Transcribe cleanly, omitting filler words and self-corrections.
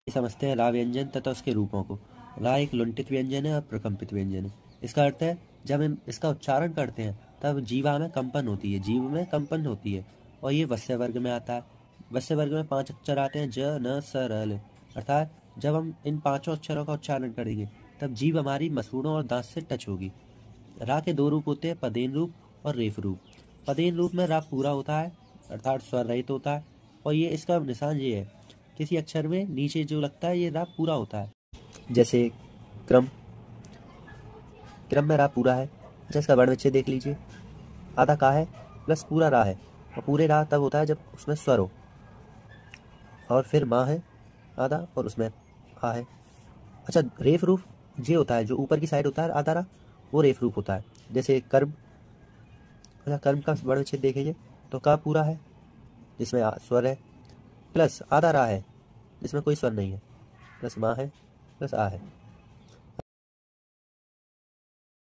समझते हैं रा व्यंजन तथा उसके रूपों को। रा एक लुंठित व्यंजन है और प्रकंपित व्यंजन है। इसका अर्थ है जब हम इसका उच्चारण करते हैं तब जीवा में कंपन होती है, जीव में कंपन होती है, और ये वस्य वर्ग में आता है। वस्य वर्ग में 5 अक्षर आते हैं, ज न स र ल। अर्थात जब हम इन 5 अक्षरों का उच्चारण करेंगे तब जीव हमारी मसूड़ों और दांत से टच होगी। रा के 2 रूप होते हैं, पदेन रूप और रेफ रूप। पदेन रूप में रा पूरा होता है अर्थात स्वर रहित होता है, और ये इसका निशान ये है, किसी अक्षर में नीचे जो लगता है ये रा पूरा होता है। जैसे क्रम, क्रम में रा पूरा है। अच्छा, इसका वर्ण विच्छेद देख लीजिए, आधा का है प्लस पूरा रा है, और पूरे रा तब होता है जब उसमें स्वर हो। और फिर माँ है आधा और उसमें आ है। अच्छा, रेफ रूप जे होता है, जो ऊपर की साइड होता है आधा रा, वो रेफ रूप होता है। जैसे कर्म, अच्छा कर्म का वर्ण विच्छेद देखेंगे तो का पूरा है जिसमें स्वर है, प्लस आधा रा है जिसमें कोई स्वर नहीं है, प्लस माँ है प्लस आ है।